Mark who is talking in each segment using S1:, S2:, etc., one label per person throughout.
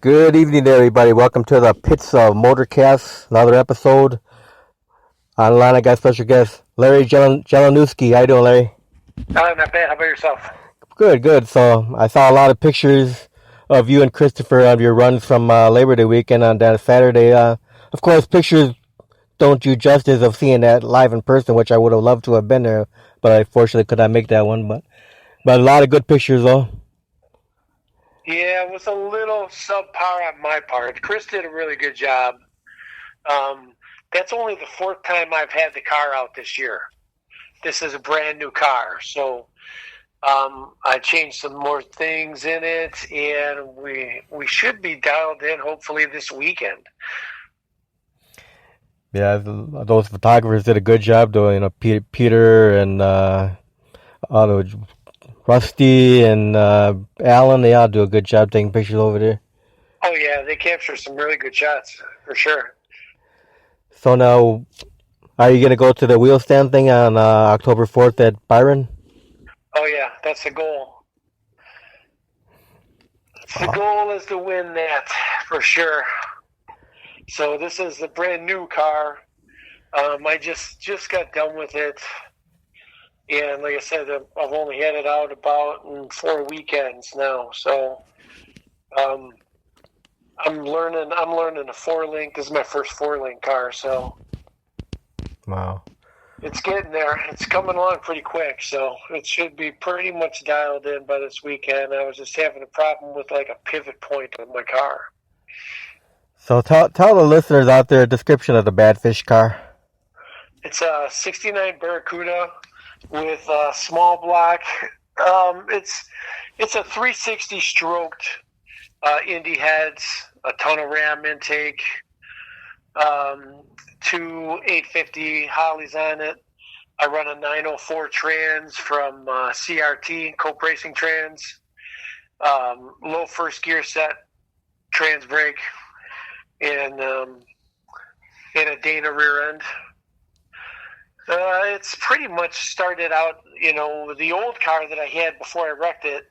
S1: Good evening, everybody. Welcome to the Pits of Motorcast, another episode. Online, I got special guest Larry Jeleniewski. How you doing, Larry?
S2: Not bad. How about yourself?
S1: Good, good. So I saw a lot of pictures of you and Christopher of your runs from Labor Day weekend on that Saturday. Of course, pictures don't do justice of seeing that live in person, which I would have loved to have been there, but I fortunately could not make that one. But a lot of good pictures, though.
S2: Yeah, it was a little subpar on my part. Chris did a really good job. That's only the fourth time I've had the car out this year. This is a brand new car, so I changed some more things in it, and we should be dialed in hopefully this weekend.
S1: Yeah, those photographers did a good job doing. Peter and Rusty and Alan, they all do a good job taking pictures over there.
S2: Oh yeah, they captured some really good shots for sure.
S1: So now, are you going to go to the wheel stand thing on October 4th at Byron?
S2: Oh yeah, that's the goal. The goal is to win that for sure. So this is a brand new car. I just got done with it, and like I said, I've only had it out about in 4 weekends now. So I'm learning a 4-link. This is my first 4-link car, so
S1: Wow.
S2: it's getting there. It's coming along pretty quick, so it should be pretty much dialed in by this weekend. I was just having a problem with like a pivot point with my car.
S1: So tell the listeners out there a description of the Badfish car.
S2: It's a 69 Barracuda with a small block. It's a 360 stroked Indy heads, a ton of Ram intake, 2 850 Hollies on it. I run a 904 trans from CRT, Cope Racing Trans. Low first gear set, trans brake, and a Dana rear end. It's pretty much started out, the old car that I had before I wrecked it.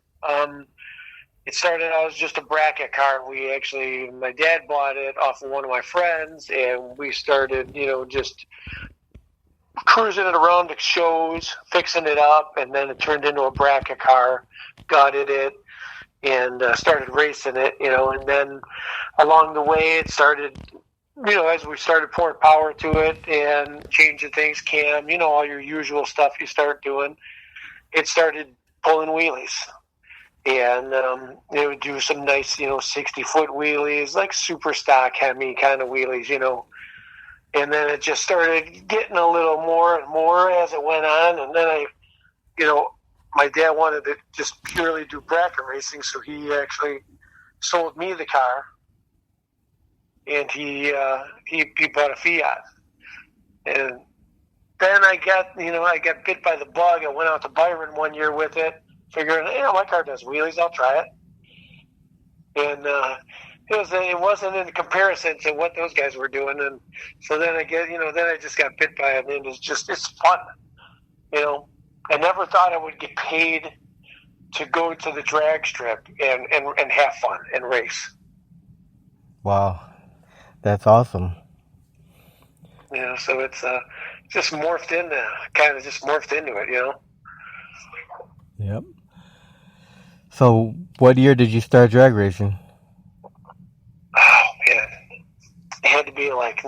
S2: It started out as just a bracket car. My dad bought it off of one of my friends, and we started, just cruising it around at shows, fixing it up, and then it turned into a bracket car, gutted it, and started racing it, and then along the way it started, as we started pouring power to it and changing things, cam, all your usual stuff you start doing, it started pulling wheelies. And it would do some nice, 60-foot wheelies, like super stock Hemi kind of wheelies, And then it just started getting a little more and more as it went on. And then my dad wanted to just purely do bracket racing, so he actually sold me the car. And he bought a Fiat. And then I got bit by the bug. I went out to Byron one year with it, figuring, my car does wheelies, I'll try it. And it wasn't in comparison to what those guys were doing. And so then I just got bit by it, and it's fun. I never thought I would get paid to go to the drag strip and have fun and race.
S1: Wow. That's awesome.
S2: So it's just morphed into it,
S1: Yep. So what year did you start drag racing?
S2: Oh, man. It had to be like...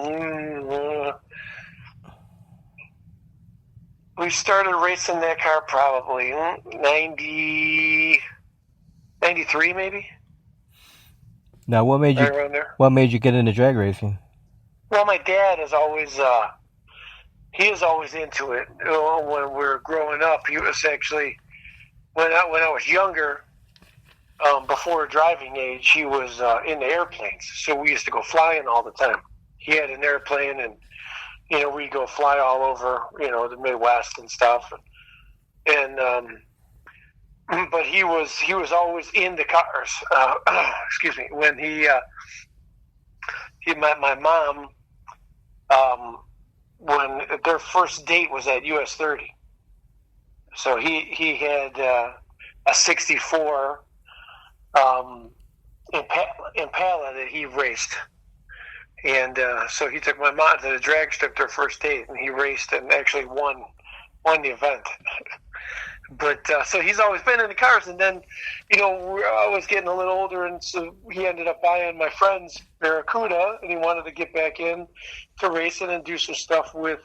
S2: we started racing that car probably 93 maybe.
S1: Now, what made you get into drag racing?
S2: Well, my dad is always into it. When we were growing up, he was actually when I was younger, before driving age, he was into airplanes. So we used to go flying all the time. He had an airplane, and we'd go fly all over the Midwest and stuff. But he was always into cars. Excuse me. When he met my mom, when their first date was at US 30. So he had a 64 Impala that he raced. And so he took my mom to the drag strip their first date, and he raced and actually won the event. But so he's always been in the cars, and then, I was getting a little older, and so he ended up buying my friend's Barracuda, and he wanted to get back in to racing and do some stuff with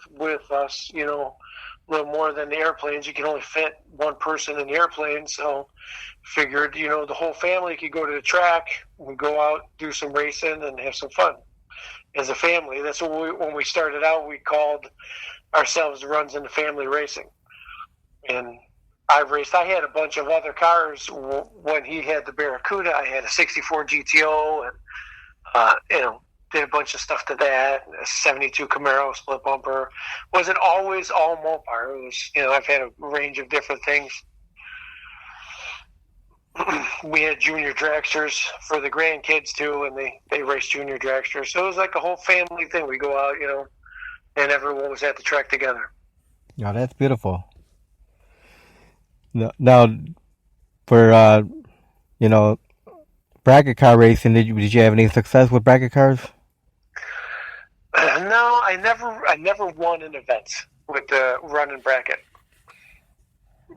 S2: us, a little more than the airplanes. You can only fit one person in the airplane, so figured, the whole family could go to the track, we go out, do some racing, and have some fun as a family. That's what when we started out, we called ourselves Runs in the Family Racing. And I had a bunch of other cars when he had the Barracuda. I had a 64 GTO and, did a bunch of stuff to that. A 72 Camaro split bumper. Wasn't always all Mopar. It was, I've had a range of different things. We had junior dragsters for the grandkids too, and they raced junior dragsters. So it was like a whole family thing. We go out, and everyone was at the track together.
S1: Oh, that's beautiful. Now, for bracket car racing, did you have any success with bracket cars?
S2: No, I never won an event with the running bracket.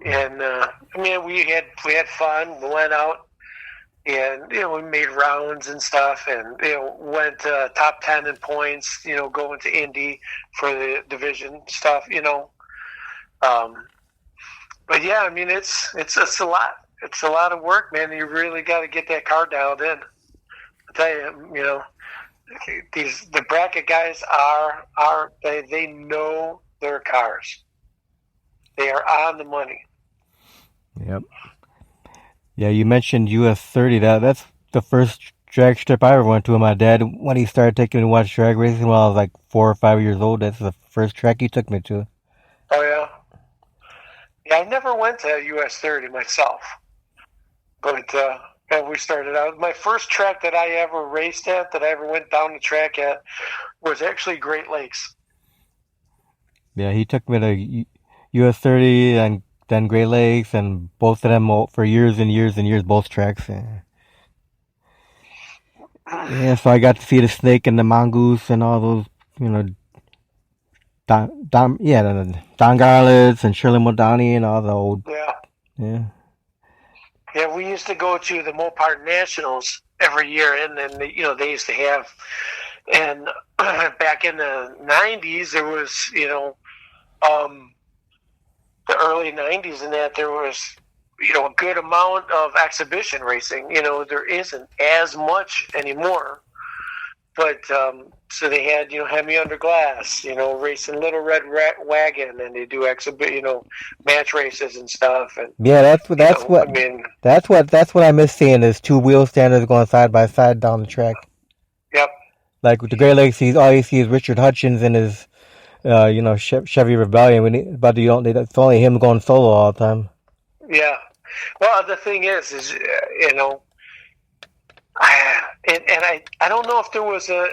S2: And we had fun. We went out, and we made rounds and stuff, and went top 10 in points. Going to Indy for the division stuff. But yeah, it's a lot. It's a lot of work, man. You really got to get that car dialed in. I tell you, the bracket guys they know their cars. They are on the money.
S1: Yep. Yeah, you mentioned US 30. That's the first drag strip I ever went to with my dad. When he started taking me to watch drag racing when I was like 4 or 5 years old, that's the first track he took me to.
S2: Oh, yeah? Yeah, I never went to US 30 myself. But we started out. My first track that I ever raced at, that I ever went down the track at, was actually Great Lakes.
S1: Yeah, he took me to US 30 and then Great Lakes, and both of them for years and years and years, both tracks. Yeah, so I got to see the snake and the mongoose and all those, Don Garlitz and Shirley Muldowney and all the old. Yeah.
S2: Yeah, we used to go to the Mopar Nationals every year, and then they used to have, and back in the 90s, there was the early 90s, and that there was a good amount of exhibition racing. There isn't as much anymore, but so they had Hemi Under Glass, racing Little Red Wagon, and they do match races and stuff. And
S1: yeah, that's what I miss seeing is two wheel standards going side by side down the track.
S2: Yep.
S1: Like with the Great Lakes, all you see is Richard Hutchins and his Chevy Rebellion, but it's only him going solo all the time.
S2: Yeah. Well, the thing is I don't know if there was a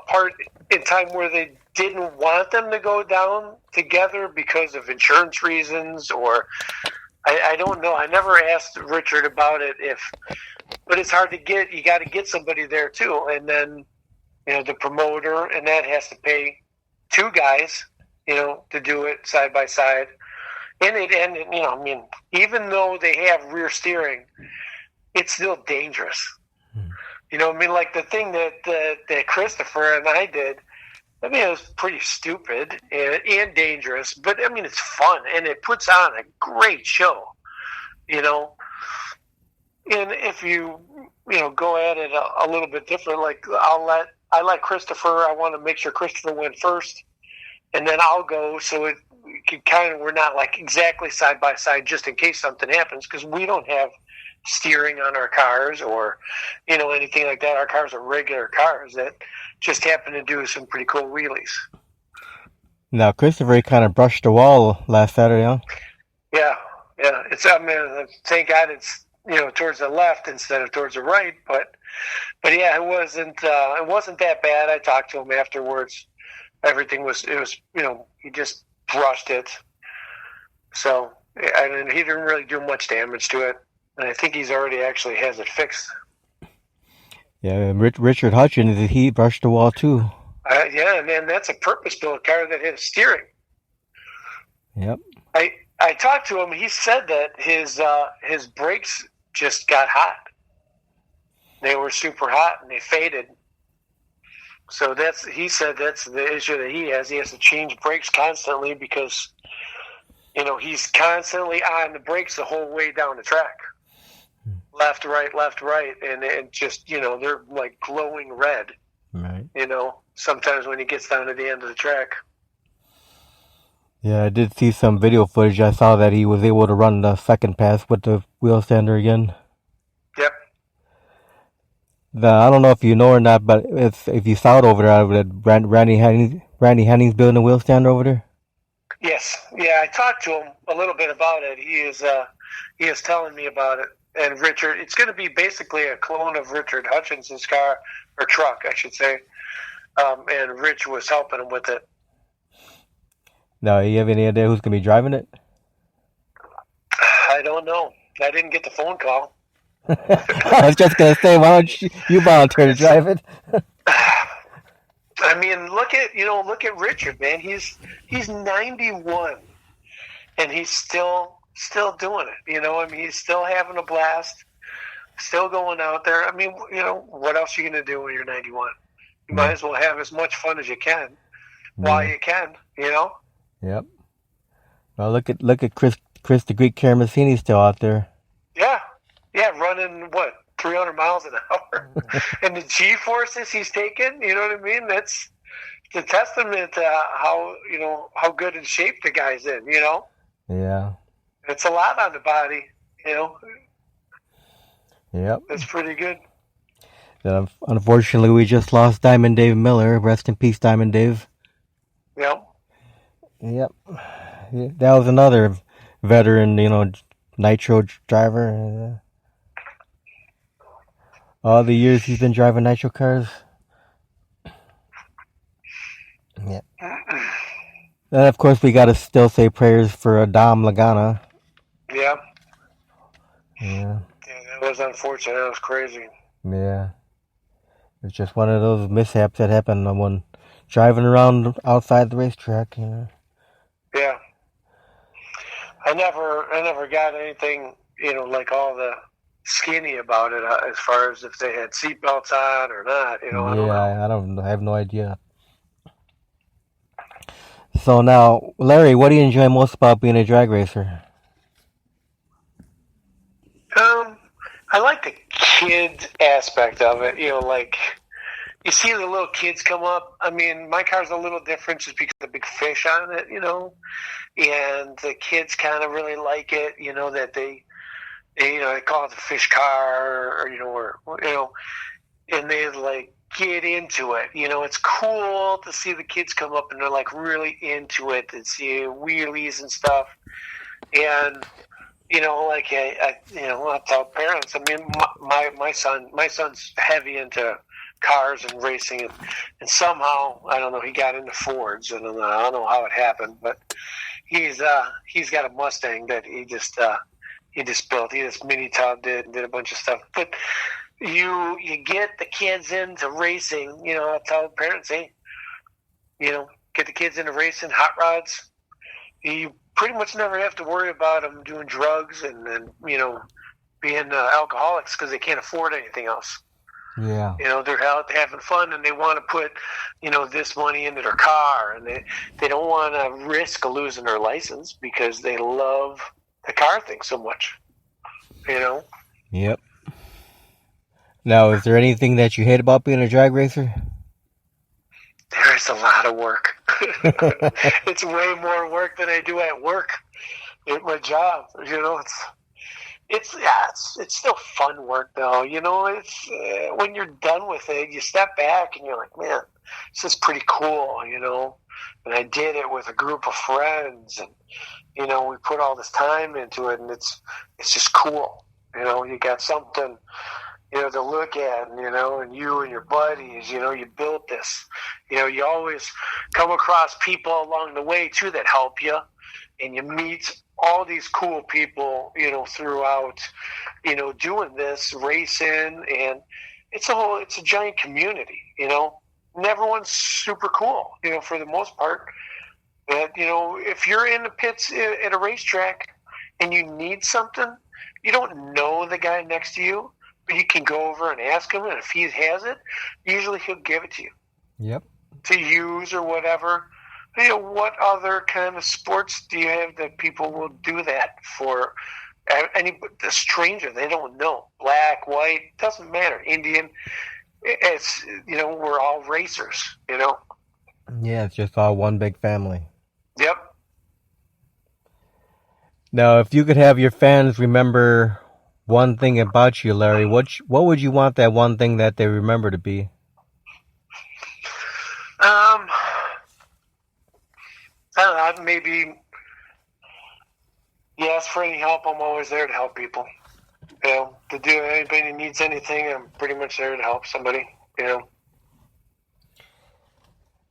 S2: part in time where they didn't want them to go down together because of insurance reasons, or I don't know. I never asked Richard about it, but it's hard to get. You got to get somebody there too, and then the promoter, and that has to pay two guys, to do it side by side. And even though they have rear steering, it's still dangerous. Like the thing that Christopher and I did, it was pretty stupid and dangerous, but it's fun, and it puts on a great show, And if you, go at it a little bit different, like I let Christopher, I want to make sure Christopher went first, and then I'll go, so we're not like exactly side by side just in case something happens, because we don't have steering on our cars or anything like that. Our cars are regular cars that just happen to do some pretty cool wheelies.
S1: Now Christopher kind of brushed the wall last Saturday, huh?
S2: Yeah. It's thank God it's towards the left instead of towards the right, but yeah, it wasn't that bad. I talked to him afterwards. Everything was he just brushed it, so he didn't really do much damage to it. And I think he's already actually has it fixed.
S1: Yeah, Richard Hutchins, he brushed the wall too.
S2: Yeah, man, that's a purpose-built car that has steering.
S1: Yep.
S2: I talked to him. He said that his brakes just got hot. They were super hot and they faded. So he said that's the issue that he has. He has to change brakes constantly because he's constantly on the brakes the whole way down the track. Left, right, and just they're like glowing red.
S1: Right.
S2: Sometimes when he gets down to the end of the track.
S1: Yeah, I did see some video footage. I saw that he was able to run the second pass with the wheel sander again.
S2: Yep.
S1: I don't know if you know or not, but if you saw it over there, Randy Henning's building a wheel sander over there.
S2: Yes. Yeah, I talked to him a little bit about it. He is telling me about it. And Richard, it's going to be basically a clone of Richard Hutchinson's car, or truck, I should say. And Rich was helping him with it.
S1: Now, you have any idea who's going to be driving it?
S2: I don't know. I didn't get the phone call.
S1: I was just going to say, why don't you volunteer to drive it?
S2: I mean, look at Richard, man. He's 91, and he's still doing it. I mean, he's still having a blast, still going out there. I mean, what else are you going to do when you're 91? You might as well have as much fun as you can while you can.
S1: Yep. Well, look at Chris the Greek Karamazini still out there.
S2: Yeah, running 300 miles an hour, and the G-forces he's taking. You know what I mean? That's the testament to how good in shape the guy's in.
S1: Yeah.
S2: It's a lot on the body.
S1: Yep.
S2: It's pretty good.
S1: Unfortunately, we just lost Diamond Dave Miller. Rest in peace, Diamond Dave.
S2: Yep.
S1: Yep. That was another veteran, nitro driver. All the years he's been driving nitro cars. Yeah. And of course, we got to still say prayers for Dom Lagana.
S2: Yeah.
S1: Yeah.
S2: Yeah, that was unfortunate. That was crazy.
S1: Yeah. It's just one of those mishaps that happen when driving around outside the racetrack,
S2: Yeah. I never got anything, like all the skinny about it as far as if they had seatbelts on or not. I don't know.
S1: I have no idea. So now, Larry, what do you enjoy most about being a drag racer?
S2: I like the kid aspect of it. Like you see the little kids come up. I mean, my car's a little different just because of the big fish on it, and the kids kind of really like it. That they call it the fish car, and they like get into it. It's cool to see the kids come up and they're like really into it and see wheelies and stuff. And like I'll tell parents. I mean, my son's heavy into cars and racing, and somehow I don't know he got into Fords, and I don't know how it happened, but he's got a Mustang that he just built. He just mini tubbed it and did a bunch of stuff. But you get the kids into racing. I tell parents, hey, get the kids into racing, hot rods. You pretty much never have to worry about them doing drugs and being alcoholics because they can't afford anything else.
S1: Yeah.
S2: They're out having fun and they want to put, this money into their car, and they don't want to risk losing their license because they love the car thing so much.
S1: Yep. Now, is there anything that you hate about being a drag racer?
S2: There's a lot of work. It's way more work than I do at work at my job. It's still fun work though. It's when you're done with it, you step back and you're like, man, this is pretty cool. And I did it with a group of friends, and we put all this time into it, and it's just cool. You got something to look at, and you and your buddies, you built this. You always come across people along the way too that help you, and you meet all these cool people, throughout, doing this racing, and it's a giant community, you know, and everyone's super cool, you know, for the most part. But, you know, if you're in the pits at a racetrack and you need something, you don't know the guy next to you, but you can go over and ask him, and if he has it, usually he'll give it to you.
S1: Yep.
S2: To use or whatever. You know, what other kind of sports do you have that people will do that for? The stranger they don't know, black, white, doesn't matter, Indian. It's, you know, we're all racers, you know.
S1: Yeah, it's just all one big family.
S2: Yep.
S1: Now, if you could have your fans remember one thing about you, Larry, what would you want that one thing that they remember to be?
S2: I don't know, maybe you ask for any help, I'm always there to help people. You know, to do anybody needs anything, I'm pretty much there to help somebody, you know.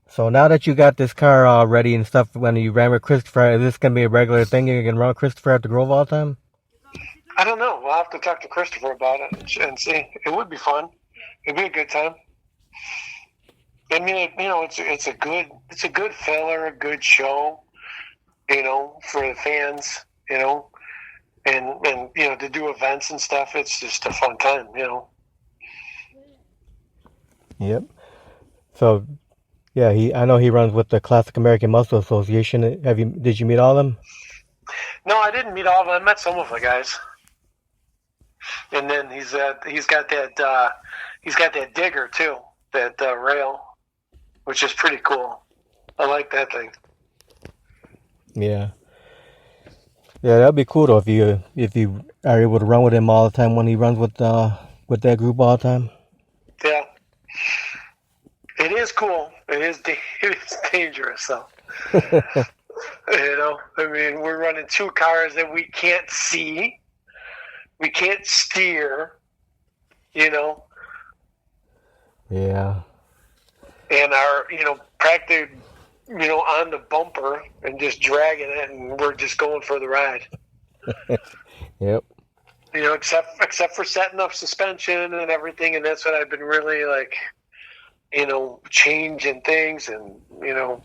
S1: So now that you got this car all ready and stuff, when you ran with Christopher, is this going to be a regular thing? You can run with Christopher at the Grove all the time?
S2: I don't know. We'll have to talk to Christopher about it and see. It would be fun. It'd be a good time. I mean, you know, it's a good filler, a good show, you know, for the fans, you know, and you know, to do events and stuff. It's just a fun time, you know.
S1: Yep. So, yeah, I know he runs with the Classic American Muscle Association. Did you meet all of them?
S2: No, I didn't meet all of them. I met some of the guys, and then he's got that digger too, that rail, which is pretty cool. I like that thing.
S1: Yeah. Yeah, that'd be cool though if you are able to run with him all the time when he runs with that group all the time.
S2: Yeah. It is cool. It is dangerous though. You know, I mean, we're running two cars that we can't see, we can't steer, you know.
S1: Yeah. And
S2: are, you know, practically, you know, on the bumper and just dragging it, and we're just going for the ride.
S1: Yep.
S2: You know, except for setting up suspension and everything, and that's what I've been really like, you know, changing things and, you know,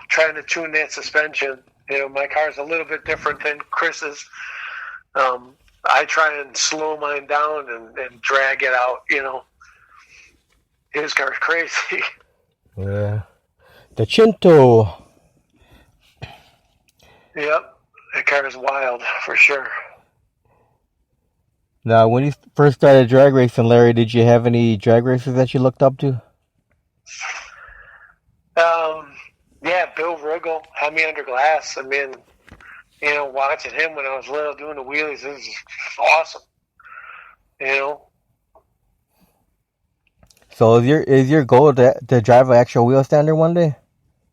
S2: trying to tune that suspension. You know, my car's a little bit different than Chris's. I try and slow mine down and drag it out, you know. His car's crazy.
S1: Yeah. The Chinto.
S2: Yep. That car is wild, for sure.
S1: Now, when you first started drag racing, Larry, did you have any drag racers that you looked up to?
S2: Yeah, Bill Riggle had me under glass. I mean, you know, watching him when I was little doing the wheelies, it was awesome. You know.
S1: So is your goal to drive an actual wheel stander one day?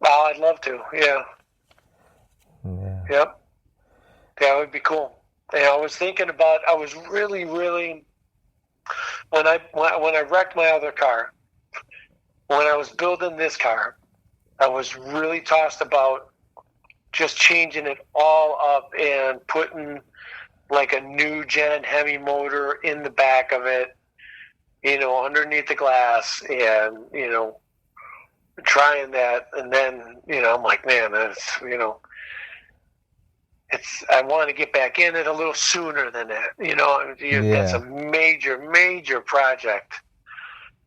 S2: Oh, I'd love to. Yeah.
S1: Yeah.
S2: Yep. That would be cool. And I was thinking about. I was really, really when I wrecked my other car. When I was building this car, I was really tossed about just changing it all up and putting like a new gen Hemi motor in the back of it, you know, underneath the glass, and, you know, trying that. And then, you know, I'm like, man, that's, you know, I want to get back in it a little sooner than that. You know, that's a major, major project.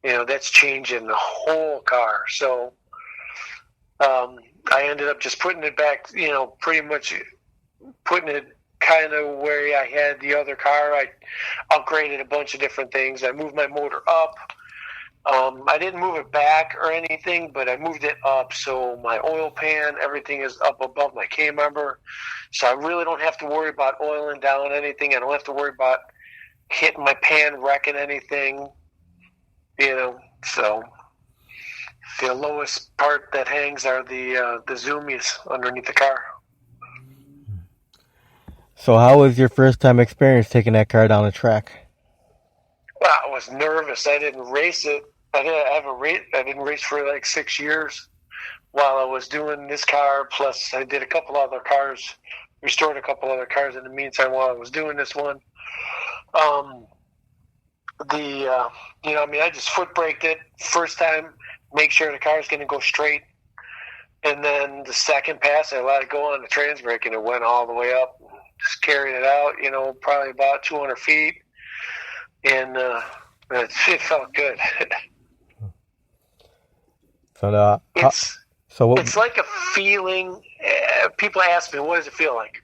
S2: You know, that's changing the whole car. So I ended up just putting it back, you know, pretty much putting it kind of where I had the other car. I upgraded a bunch of different things. I moved my motor up. I didn't move it back or anything, but I moved it up. So my oil pan, everything is up above my K-member. So I really don't have to worry about oiling down anything. I don't have to worry about hitting my pan, wrecking anything. You know, so the lowest part that hangs are the zoomies underneath the car.
S1: So how was your first time experience taking that car down the track?
S2: Well, I was nervous. I didn't race it. I didn't race for like 6 years while I was doing this car. Plus, I did a couple other cars, restored a couple other cars in the meantime while I was doing this one. I just foot braked it first time, make sure the car's going to go straight. And then the second pass, I let it go on the trans brake, and it went all the way up. Just carried it out, probably about 200 feet. And it felt good. It's like a feeling. People ask me, what does it feel like?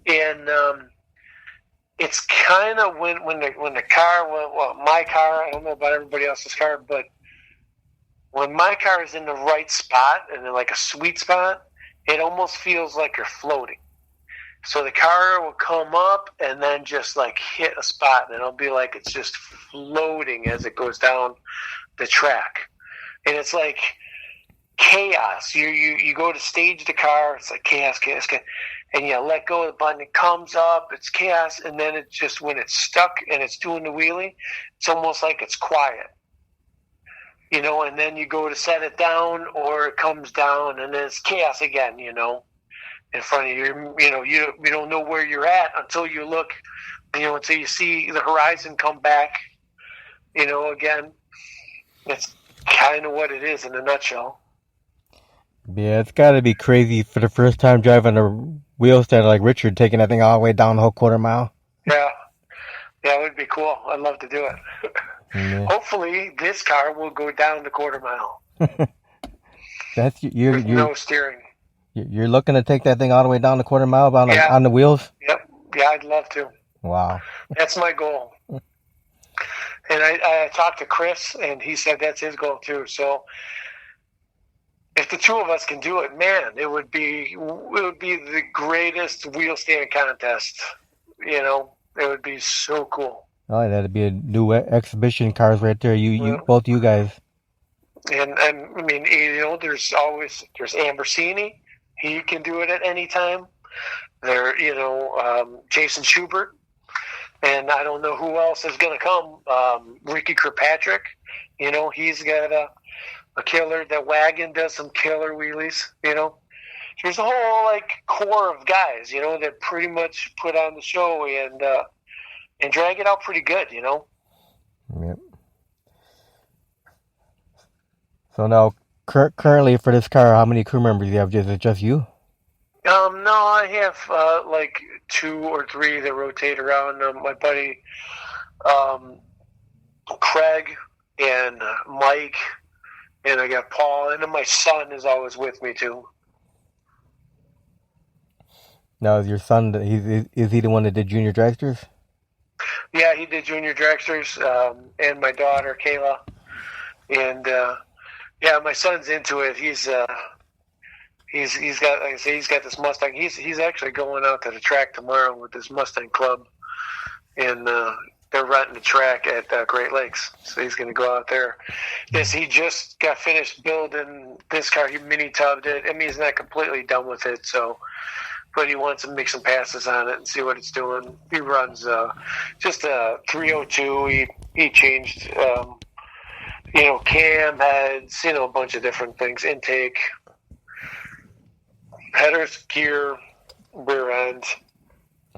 S2: And it's kind of when the car, my car, I don't know about everybody else's car, but when my car is in the right spot and in like a sweet spot, it almost feels like you're floating. So the car will come up and then just like hit a spot, and it'll be like it's just floating as it goes down the track. And it's like chaos. You go to stage the car, it's like chaos, and you let go of the button, it comes up, it's chaos, and then it's just when it's stuck and it's doing the wheelie, it's almost like it's quiet. And then you go to set it down, or it comes down, and then it's chaos again, in front of you. You don't know where you're at until you look, until you see the horizon come back, again. It's kind of what it is in a nutshell.
S1: Yeah, it's got to be crazy for the first time driving a wheel stand like Richard, taking that thing all the way down the whole quarter mile.
S2: Yeah, it would be cool. I'd love to do it. Yeah. Hopefully, this car will go down the quarter mile.
S1: With
S2: no steering.
S1: You're looking to take that thing all the way down the quarter mile on the wheels?
S2: Yep. Yeah, I'd love to.
S1: Wow.
S2: That's my goal. And I talked to Chris, and he said that's his goal too. So if the two of us can do it, man, it would be the greatest wheel stand contest. It would be so cool.
S1: Oh, that'd be a new exhibition cars right there. Both you guys.
S2: And I mean, there's Ambersini. He can do it at any time. There, Jason Schubert, and I don't know who else is going to come. Ricky Kirkpatrick, he's got a killer. That wagon does some killer wheelies. There's a whole core of guys, that pretty much put on the show and drag it out pretty good, Yep.
S1: So now, currently for this car, how many crew members do you have? Is it just you?
S2: No, I have 2 or 3 that rotate around. My buddy Craig and Mike, and I got Paul, and then my son is always with me too.
S1: Now, is your son? Is he the one that did junior dragsters?
S2: Yeah, he did junior dragsters, and my daughter Kayla, and my son's into it. He's got, like I say, he's got this Mustang. He's actually going out to the track tomorrow with this Mustang club, and they're renting the track at Great Lakes. So he's going to go out there. He just got finished building this car. He mini tubbed it. I mean, he's not completely done with it, but he wants to make some passes on it and see what it's doing. He runs just a 302. He changed, cam heads, a bunch of different things, intake, headers, gear, rear end.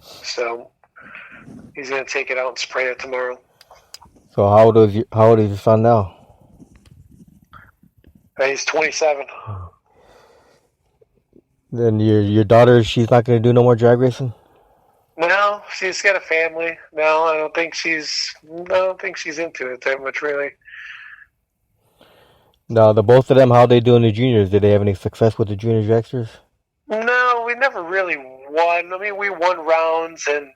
S2: So he's going to take it out and spray it tomorrow.
S1: So how old is your son now?
S2: He's 27.
S1: Then your daughter, she's not going to do no more drag racing?
S2: No, she's got a family. No, I don't think she's into it that much, really.
S1: No, the both of them, how they do in the juniors? Did they have any success with the junior dragsters?
S2: No, we never really won. I mean, we won rounds, and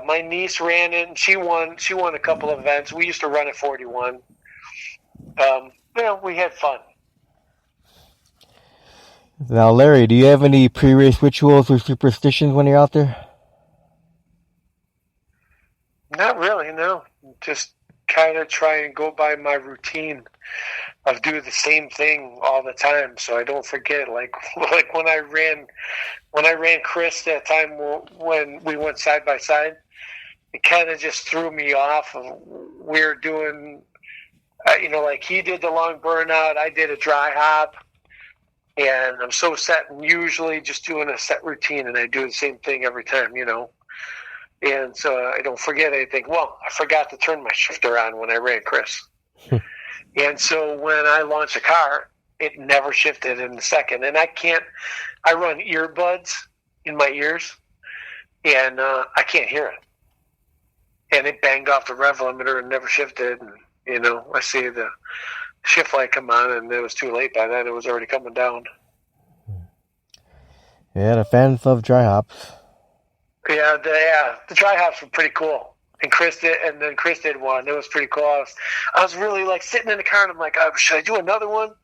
S2: my niece ran it, and she won a couple of events. We used to run at 41. We had fun.
S1: Now, Larry, do you have any pre-race rituals or superstitions when you're out there?
S2: Not really, no. Just kind of try and go by my routine of do the same thing all the time, so I don't forget. Like when I ran Chris that time when we went side by side, it kind of just threw me off. We're doing, he did the long burnout, I did a dry hop. And I'm so set and usually just doing a set routine, and I do the same thing every time, And so I don't forget anything. Well, I forgot to turn my shifter on when I ran Chris. And so when I launch a car, it never shifted in a second. And I run earbuds in my ears, and I can't hear it. And it banged off the rev limiter and never shifted. And, I see the shift light come on, and it was too late by then. It was already coming down.
S1: Yeah, the fans love dry hops.
S2: Yeah, the dry hops were pretty cool. And Chris did one. It was pretty cool. I was really like sitting in the car, and I'm like, should I do another one? Am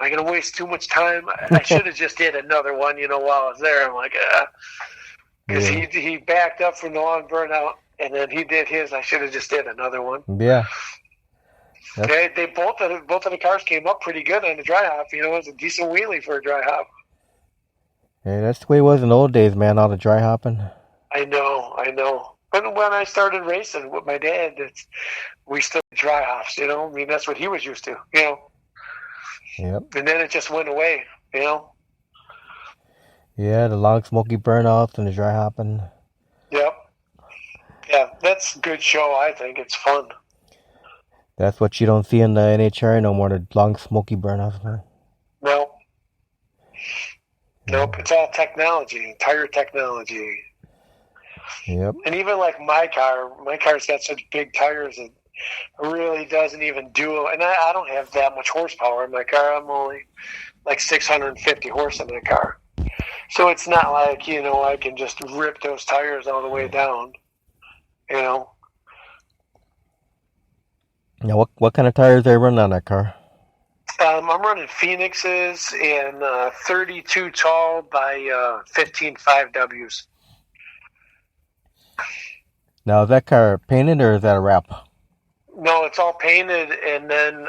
S2: I going to waste too much time? I should have just did another one, while I was there. I'm like, because he backed up from the long burnout, and then he did his. I should have just did another one.
S1: Yeah.
S2: They both of the cars came up pretty good on the dry hop. It was a decent wheelie for a dry hop.
S1: Yeah, that's the way it was in the old days, man. All the dry hopping.
S2: I know. But when I started racing with my dad, we still did dry hops. That's what he was used to.
S1: Yep.
S2: And then it just went away.
S1: Yeah, the long smoky burn-offs and the dry hopping.
S2: Yep. Yeah, that's a good show. I think it's fun.
S1: That's what you don't see in the NHRA no more, the long smoky burn-offs, man.
S2: Nope, it's all technology, tire technology.
S1: Yep.
S2: And even like my car's got such big tires, it really doesn't even do it. And I don't have that much horsepower in my car. I'm only like 650 horse in my car. So it's not like, I can just rip those tires all the way down,
S1: Now, what kind of tires are they running on that car?
S2: I'm running Phoenixes and 32 tall by 15 5Ws.
S1: Now, is that car painted or is that a wrap?
S2: No, it's all painted, and then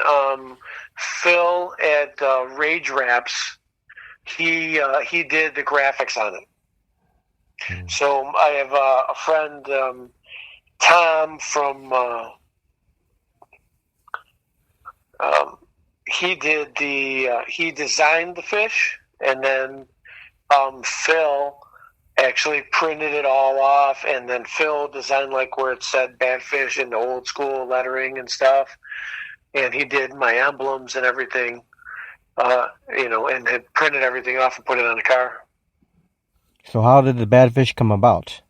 S2: Phil at Rage Wraps, he did the graphics on it. So I have a friend, Tom from he designed the fish, and then Phil actually printed it all off, and then Phil designed like where it said Bad Fish in the old school lettering and stuff, and he did my emblems and everything, and had printed everything off and put it on the car.
S1: So how did the Bad Fish come about?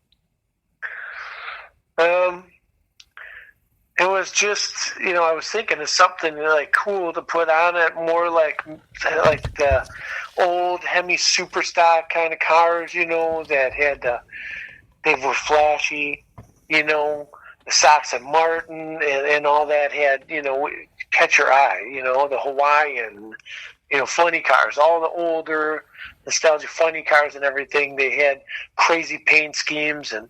S2: It was just, I was thinking of something like cool to put on it, more like the old Hemi Superstock kind of cars, that had they were flashy, the Sox and Martin and all that had, catch your eye, the Hawaiian, funny cars, all the older nostalgic funny cars and everything. They had crazy paint schemes and,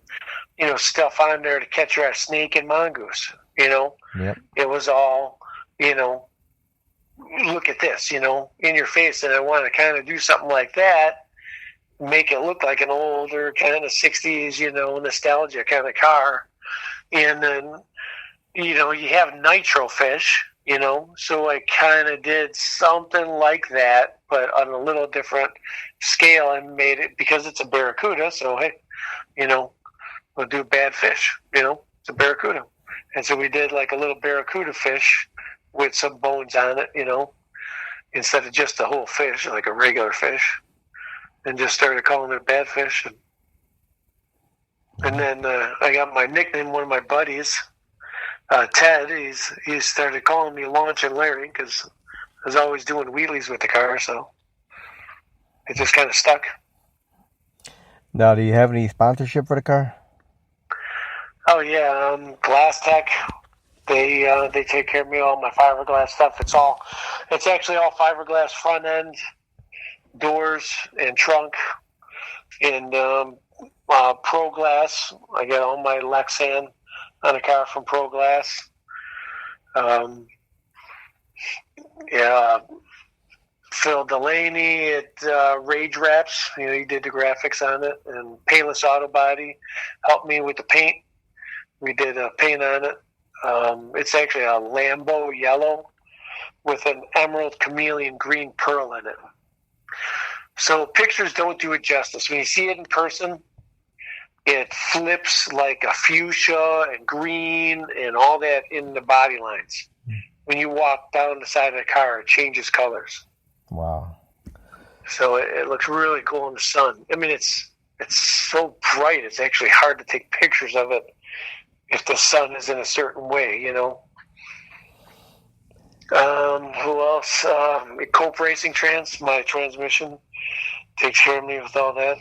S2: stuff on there to catch your eye, snake and mongoose.
S1: Yep.
S2: It was all, look at this, in your face. And I want to kind of do something like that, make it look like an older kind of 60s, nostalgia kind of car. And then, you have nitro fish, so I kind of did something like that, but on a little different scale and made it because it's a Barracuda. So, hey, we'll do Bad Fish, it's a Barracuda. And so we did like a little Barracuda fish with some bones on it, instead of just a whole fish, like a regular fish, and just started calling it Bad Fish. And then I got my nickname, one of my buddies, Ted, he started calling me Launch and Larry because I was always doing wheelies with the car, so it just kind of stuck.
S1: Now, do you have any sponsorship for the car?
S2: Oh yeah, Glass Tech. They take care of me, all my fiberglass stuff. It's actually all fiberglass front end, doors and trunk, and Pro Glass. I get all my Lexan on a car from Pro Glass. Phil Delaney at Rage Wraps. He did the graphics on it, and Payless Auto Body helped me with the paint. We did a paint on it. It's actually a Lambo yellow with an emerald chameleon green pearl in it. So pictures don't do it justice. When you see it in person, it flips like a fuchsia and green and all that in the body lines. When you walk down the side of the car, it changes colors.
S1: Wow.
S2: So it looks really cool in the sun. I mean, it's so bright. It's actually hard to take pictures of it if the sun is in a certain way, you know. Who else? Cope Racing my transmission takes care of me with all that.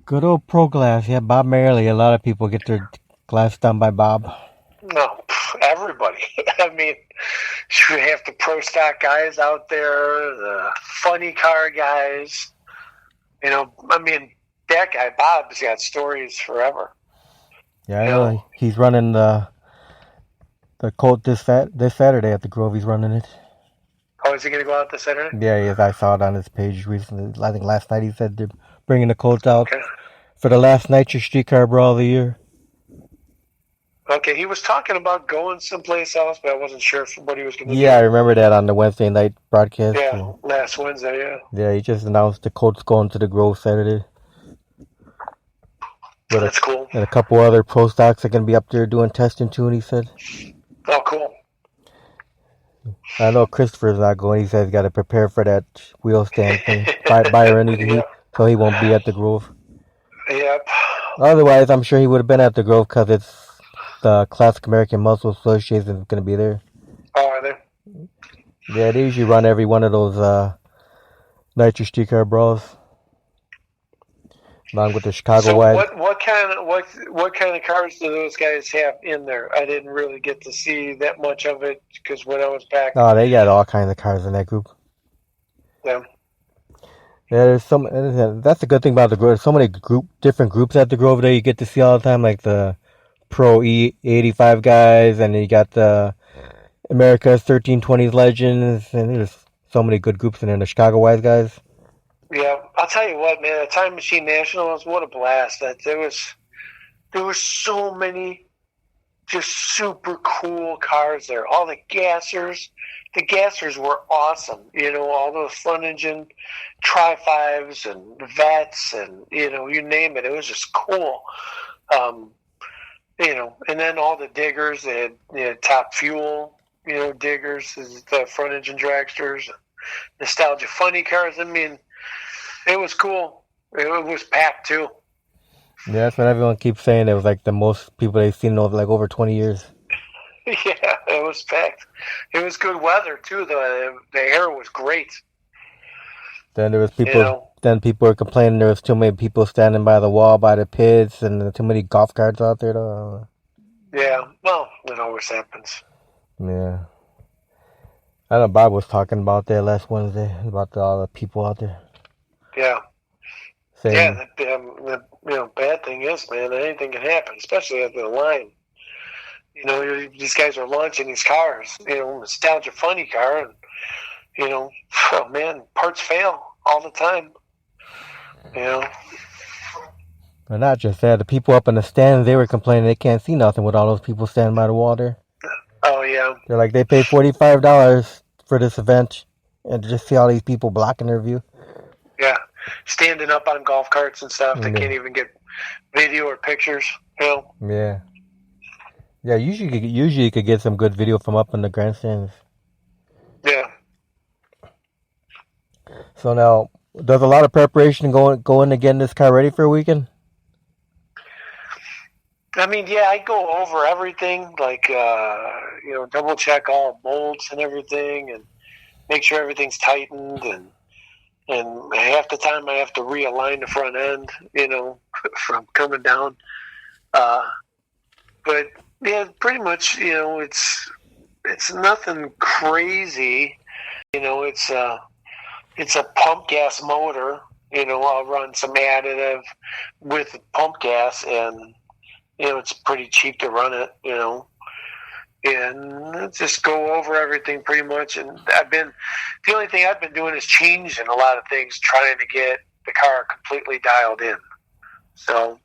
S1: Good old Pro Glass. Yeah, Bob Marley. A lot of people get their glass done by Bob.
S2: No, everybody. I mean, you have the pro stock guys out there, the funny car guys. You know, I mean, that guy Bob's got stories forever.
S1: Yeah, I know he's running the Colt this Saturday at the Grove. He's running it.
S2: Oh, is he going to go out this Saturday?
S1: Yeah, he is. I saw it on his page recently. I think last night he said they're bringing the Colt out for the last Nitro Streetcar Brawl of the year.
S2: Okay, he was talking about going someplace else, but I wasn't sure what he was going to do.
S1: Yeah, I remember that on the Wednesday night broadcast.
S2: Yeah, last Wednesday, yeah.
S1: Yeah, he just announced the Colt's going to the Grove Saturday.
S2: That's cool.
S1: And a couple other pro stocks are going to be up there doing testing too, and he said.
S2: Oh, cool.
S1: I know Christopher's not going. He said he's got to prepare for that wheel stand thing. Byron, so he won't be at the Grove.
S2: Yep.
S1: Otherwise, I'm sure he would have been at the Grove because it's the Classic American Muscle Association is going to be there.
S2: Oh, are they?
S1: Yeah, they usually run every one of those Nitro Streetcar Brawls. Along with the Chicago Wide.
S2: What kind of cars do those guys have in there? I didn't really get to see that much of it because when I was back.
S1: Oh, they got all kinds of cars in that group.
S2: Yeah.
S1: Yeah, there's some. That's the good thing about the Grove. There's so many different groups at the Grove there you get to see all the time, like the Pro E85 guys, and you got the America's 1320s Legends, and there's so many good groups in there. The Chicago Wide guys.
S2: Yeah, I'll tell you what, man. The Time Machine Nationals, what a blast! There was so many just super cool cars there. All the gassers were awesome. You know, all those front engine Tri-5s and Vets and, you know, you name it. It was just cool. You know, and then all the diggers, they had Top Fuel, you know, diggers, the front engine dragsters, nostalgia funny cars. I mean, it was cool. It was packed too.
S1: Yeah, that's what everyone keeps saying. It was like the most people they've seen in over 20 years.
S2: Yeah, it was packed. It was good weather too. The air was great.
S1: Then there was people. You know, then people were complaining there was too many people standing by the wall by the pits and too many golf carts out there. Though.
S2: Yeah, well, it always happens.
S1: Yeah, I know Bob was talking about that last Wednesday about all the people out there.
S2: Yeah.
S1: Saying,
S2: yeah, the bad thing is, man, anything can happen, especially at the line. You know, these guys are launching these cars, you know, nostalgia funny car, and, you know, oh man, parts fail all the time. You know.
S1: But not just that, the people up in the stands, they were complaining they can't see nothing with all those people standing by the wall there.
S2: Oh, yeah.
S1: They're like, they paid $45 for this event, and to just see all these people blocking their view.
S2: Yeah. Standing up on golf carts and stuff. They can't even get video or pictures. You know?
S1: Yeah. Yeah, usually you could get some good video from up in the grandstands.
S2: Yeah.
S1: So now, does a lot of preparation go into getting this car ready for a weekend?
S2: I mean, yeah, I go over everything, like, you know, double check all bolts and everything and make sure everything's tightened, and half the time I have to realign the front end, you know, from coming down. But yeah, pretty much, you know, it's nothing crazy. You know, it's a pump gas motor. You know, I'll run some additive with pump gas, and you know, it's pretty cheap to run it. You know. And just go over everything pretty much. And the only thing I've been doing is changing a lot of things, trying to get the car completely dialed in. So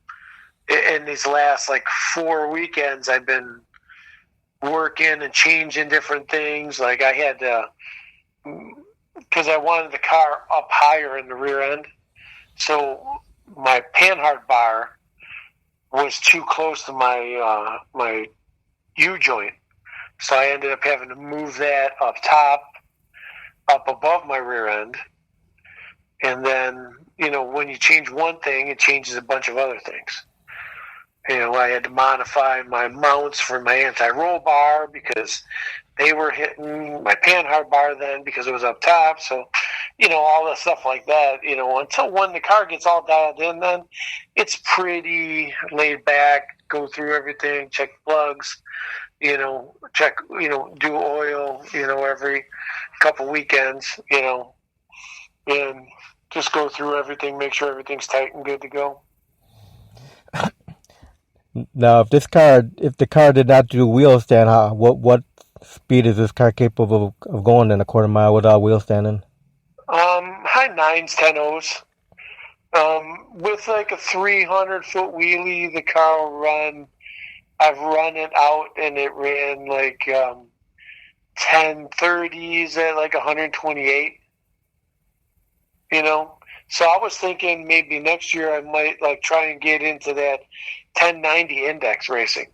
S2: in these last 4 weekends, I've been working and changing different things. Like I had to, because I wanted the car up higher in the rear end. So my panhard bar was too close to my U joint, so I ended up having to move that up top, up above my rear end, and then when you change one thing, it changes a bunch of other things. I had to modify my mounts for my anti-roll bar because they were hitting my panhard bar then because it was up top. So, all the stuff like that, until when the car gets all dialed in, then it's pretty laid back, go through everything, check plugs, check, do oil, every couple weekends, and just go through everything, make sure everything's tight and good to go.
S1: Now, if the car did not do wheel stand, what speed is this car capable of going in a quarter mile without wheel standing?
S2: High 9s, 10-0s. With like a 300-foot wheelie, the car will run. I've run it out, and it ran like 1030s at like 128. So I was thinking maybe next year I might like try and get into that 1090 index racing.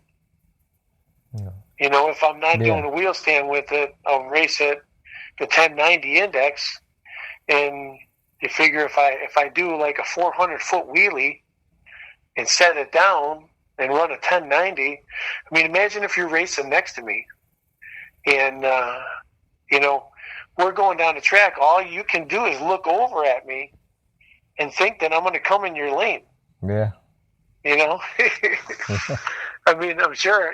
S2: Yeah. If I'm not doing a wheel stand with it, I'll race it the 1090 index, and you figure if I do like a 400-foot wheelie and set it down and run a 1090, I mean, imagine if you're racing next to me and we're going down the track, all you can do is look over at me and think that I'm going to come in your lane.
S1: Yeah.
S2: I mean, I'm sure,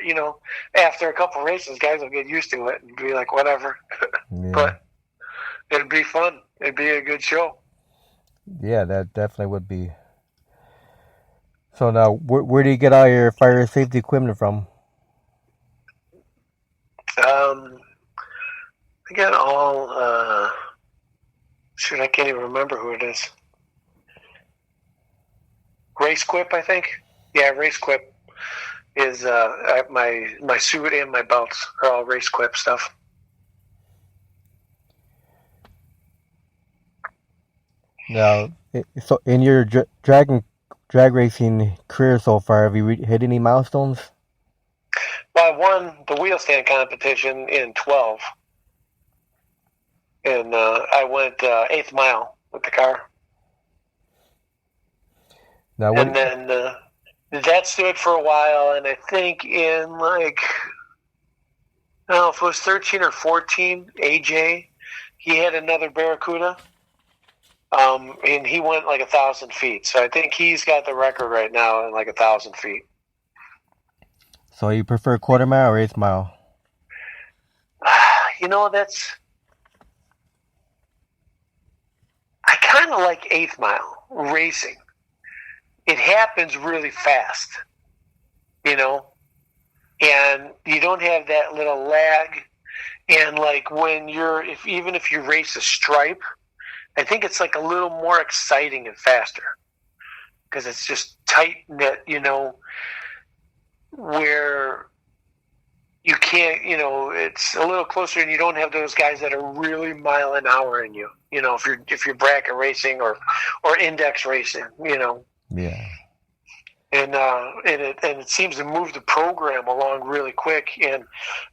S2: after a couple races, guys will get used to it and be like, whatever. Yeah. But it'd be fun. It'd be a good show.
S1: Yeah, that definitely would be. So now, where do you get all your fire safety equipment from?
S2: I got all, I can't even remember who it is. Race Quip, I think. Yeah, Race Quip is my suit and my belts are all Race Quip stuff.
S1: Now, so in your drag racing career so far, have you hit any milestones?
S2: Well, I won the wheel stand competition in 12, and I went 8th mile with the car. Now, and then that stood for a while, and I think in like, I don't know if it was 13 or 14, AJ, he had another Barracuda, and he went like 1,000 feet. So I think he's got the record right now in like 1,000 feet.
S1: So you prefer quarter mile or 8th mile?
S2: I kind of like 8th mile racing. It happens really fast, and you don't have that little lag. And like when even if you race a stripe, I think it's like a little more exciting and faster because it's just tight knit, where you can't, it's a little closer, and you don't have those guys that are really mile an hour in you. If you're bracket racing or index racing,
S1: Yeah.
S2: And it seems to move the program along really quick. And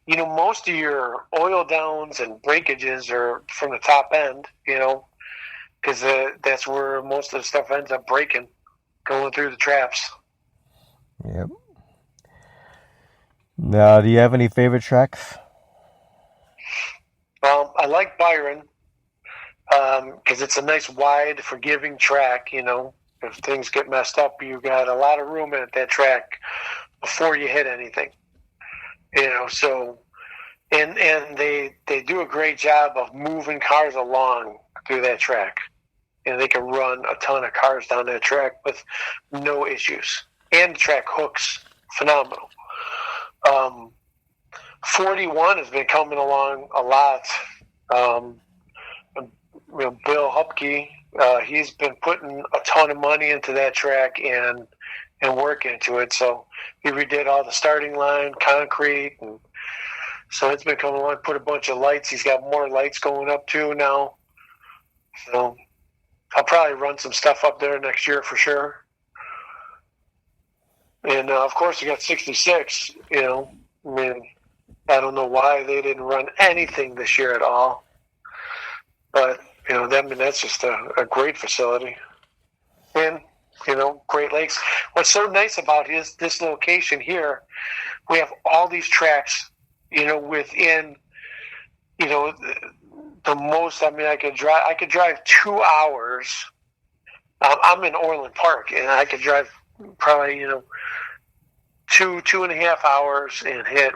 S2: most of your oil downs and breakages are from the top end, because that's where most of the stuff ends up breaking, going through the traps.
S1: Yep. Now, do you have any favorite tracks?
S2: I like Byron because it's a nice, wide, forgiving track. If things get messed up, you got a lot of room at that track before you hit anything. So and they do a great job of moving cars along through that track. They can run a ton of cars down that track with no issues. And the track hooks phenomenal. 41 has been coming along a lot. Bill Hupke, he's been putting a ton of money into that track and work into it. So he redid all the starting line, concrete, and so it's been coming along. Put a bunch of lights. He's got more lights going up too now. So I'll probably run some stuff up there next year for sure. And of course, you got 66. You know, I mean, I don't know why they didn't run anything this year at all. But that's just a great facility. And Great Lakes. What's so nice about this location here, we have all these tracks. Within the most. I mean, I could drive 2 hours. I'm in Orland Park, and I could drive probably 2.5 hours and hit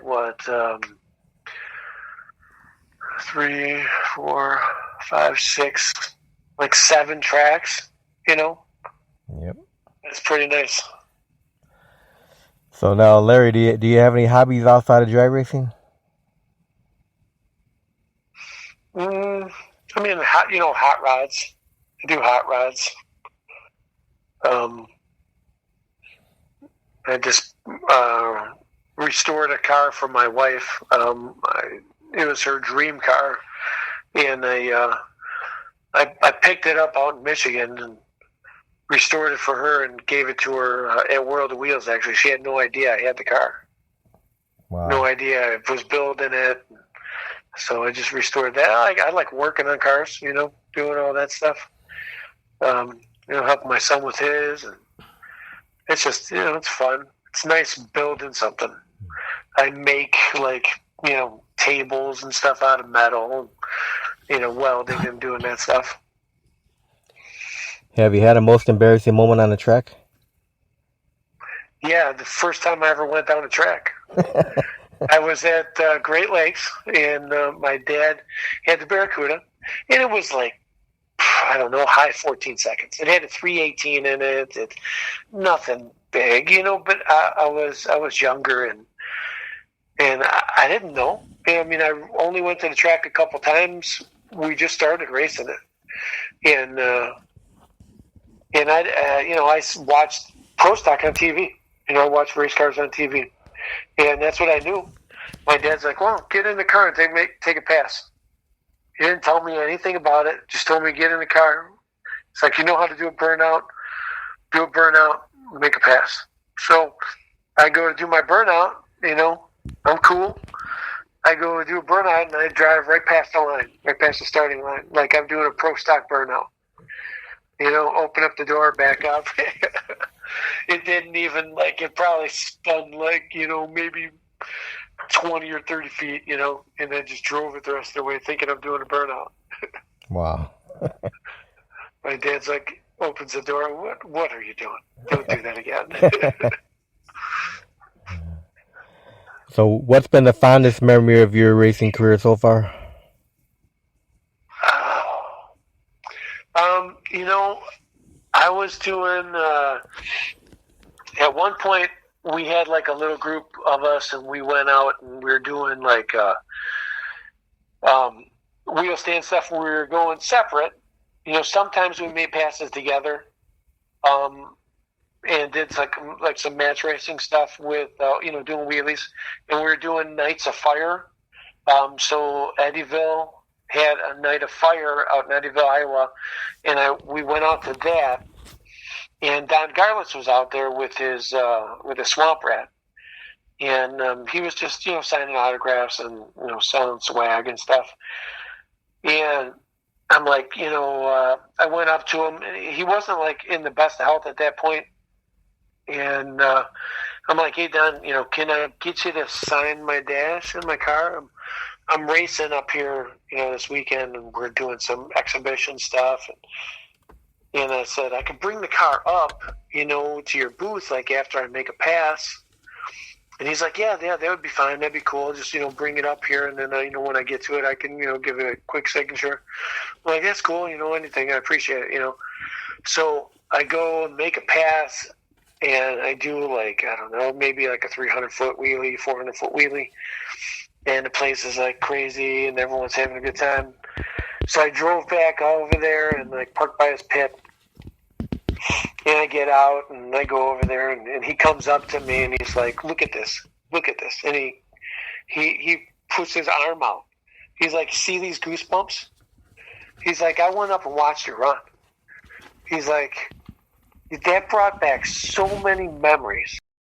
S2: 3, 4, 5, 6, like 7 tracks.
S1: Yep.
S2: It's pretty nice.
S1: So now, Larry, do you have any hobbies outside of drag racing?
S2: I mean, hot rods. I do hot rods. I just restored a car for my wife. It was her dream car, and I picked it up out in Michigan and restored it for her and gave it to her at World of Wheels. Actually, she had no idea I had the car.
S1: Wow.
S2: No idea I was building it. So I just restored that. I like working on cars, doing all that stuff. Helping my son with his. And it's just, it's fun. It's nice building something. I make tables and stuff out of metal, welding and doing that stuff.
S1: Have you had a most embarrassing moment on the track?
S2: Yeah, the first time I ever went down a track. I was at Great Lakes, and my dad had the Barracuda, and it was high 14 seconds. It had a 318 in it. It's nothing big, but I was younger, and I didn't know. I mean, I only went to the track a couple times. We just started racing it, and I watched Pro Stock on TV. I watched race cars on TV. And that's what I knew. My dad's like, well, get in the car and take a pass. He didn't tell me anything about it. Just told me to get in the car. It's like, you know how to do a burnout. Do a burnout, make a pass. So I go to do my burnout, I'm cool. I go to do a burnout, and I drive right past the line, right past the starting line, like I'm doing a Pro Stock burnout. Open up the door, back up. It didn't even, it probably spun maybe 20 or 30 feet, and then just drove it the rest of the way thinking I'm doing a burnout.
S1: Wow.
S2: My dad's like, opens the door, what are you doing? Don't do that again.
S1: So what's been the fondest memory of your racing career so far?
S2: I was doing, at one point we had a little group of us, and we went out and we were doing wheel stand stuff where we were going separate. Sometimes we made passes together, and did some match racing stuff with, doing wheelies, and we were doing nights of fire. So Eddyville had a night of fire out in Eddyville, Iowa, and we went out to that. And Don Garlitz was out there with his swamp rat, and he was just signing autographs and selling swag and stuff. And I'm like, I went up to him, and he wasn't in the best of health at that point. And I'm like, hey Don, can I get you to sign my dash in my car? I'm racing up here, this weekend, and we're doing some exhibition stuff. And I said, I could bring the car up, to your booth, after I make a pass. And he's like, yeah, that would be fine. That'd be cool. Just, bring it up here. And then, when I get to it, I can, give it a quick signature. I'm like, that's cool. Anything. I appreciate it, So I go and make a pass, and I do, I don't know, maybe a 300-foot wheelie, 400-foot wheelie. And the place is crazy, and everyone's having a good time. So I drove back over there and parked by his pit. And I get out and I go over there, and he comes up to me and he's like, look at this. And he puts his arm out. He's like, see these goosebumps? He's like, I went up and watched you run. he's like, that brought back so many memories.